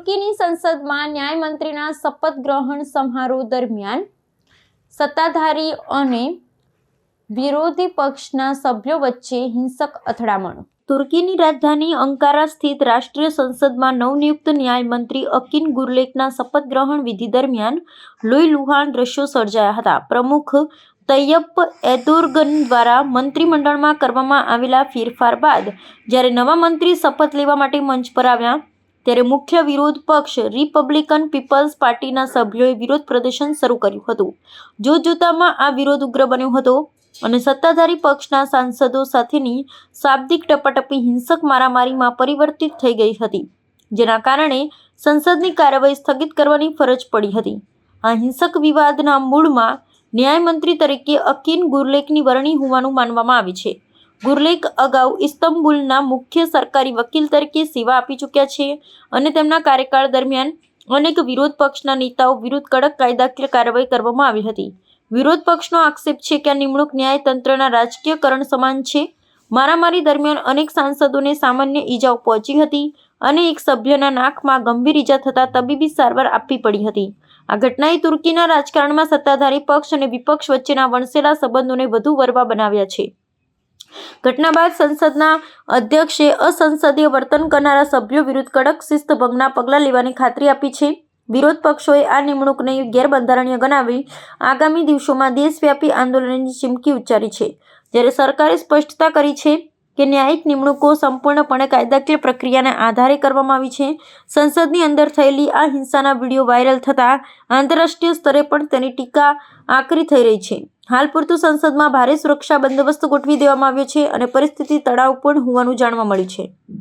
તુર્કીની સંસદમાં ન્યાયમંત્રીના શપથ ગ્રહણ સમારોહ દરમિયાન સત્તાધારી અને વિરોધી પક્ષના સભ્યો વચ્ચે હિંસક અથડામણ. તુર્કીની રાજધાની અંકારા સ્થિત રાષ્ટ્રીય સંસદમાં નવનિયુક્ત ન્યાયમંત્રી અકિન ગુરલેકના શપથ ગ્રહણ વિધિ દરમિયાન લોહીલુહાણ દ્રશ્યો સર્જાયા હતા. પ્રમુખ તય્યપ એર્દોગન દ્વારા મંત્રીમંડળમાં કરવામાં આવેલા ફેરફાર બાદ જ્યારે નવા મંત્રી શપથ લેવા માટે મંચ પર આવ્યા ત્યારે મુખ્ય વિરોધ પક્ષ રિપબ્લિકન પીપલ્સ પાર્ટીના સભ્યોએ વિરોધ પ્રદર્શન શરૂ કર્યું હતું. જોતજોતામાં આ વિરોધ ઉગ્ર બન્યો હતો અને સત્તાધારી પક્ષના સાંસદો સાથેની શાબ્દિક ટપાટપી હિંસક મારામારીમાં પરિવર્તિત થઈ ગઈ હતી, જેના કારણે સંસદની કાર્યવાહી સ્થગિત કરવાની ફરજ પડી હતી. આ હિંસક વિવાદના મૂળમાં ન્યાયમંત્રી તરીકે અકિન ગુરલેકની વરણી હોવાનું માનવામાં આવે છે. ગુરલેક અગાઉ ઇસ્તંબુલના મુખ્ય સરકારી વકીલ તરીકે સેવા આપી ચૂક્યા છે અને તેમના કાર્યકાળ દરમિયાન અનેક વિરોધ પક્ષના નેતાઓ વિરુદ્ધ કડક કાયદાકીય કાર્યવાહી કરવામાં આવી હતી. વિરોધ પક્ષનો આક્ષેપ છે કે આ નિમણૂક ન્યાયતંત્રના રાજકીયકરણ સમાન છે. મારામારી દરમિયાન અનેક સાંસદોને સામાન્ય ઈજાઓ પહોંચી હતી અને એક સભ્યના નાકમાં ગંભીર ઈજા થતાં તબીબી સારવાર આપવી પડી હતી. આ ઘટનાએ તુર્કીના રાજકારણમાં સત્તાધારી પક્ષ અને વિપક્ષ વચ્ચેના વણસેલા સંબંધોને વધુ વરવા બનાવ્યા છે. ઘટના બાદ સંસદના અધ્યક્ષે અસંસદીય વર્તન કરનારા સભ્યો વિરુદ્ધ કડક શિસ્તભંગના પગલાં લેવાની ખાતરી આપી છે. વિરોધ પક્ષોએ આ નિમણૂકને ગેરબંધારણીય ગણાવી આગામી દિવસોમાં દેશવ્યાપી આંદોલનની ચીમકી ઉચ્ચારી છે, જ્યારે સરકારે સ્પષ્ટતા કરી છે કે ન્યાયિક નિમણૂકો સંપૂર્ણપણે કાયદાકીય પ્રક્રિયાના આધારે કરવામાં આવી છે. સંસદની અંદર થયેલી આ હિંસાના વિડીયો વાયરલ થતાં આંતરરાષ્ટ્રીય સ્તરે પણ તેની ટીકા આકરી થઈ રહી છે. હાલ પૂરતું સંસદમાં ભારે સુરક્ષા બંદોબસ્ત ગોઠવી દેવામાં આવ્યો છે અને પરિસ્થિતિ તણાવપૂર્ણ હોવાનું જાણવા મળ્યું છે.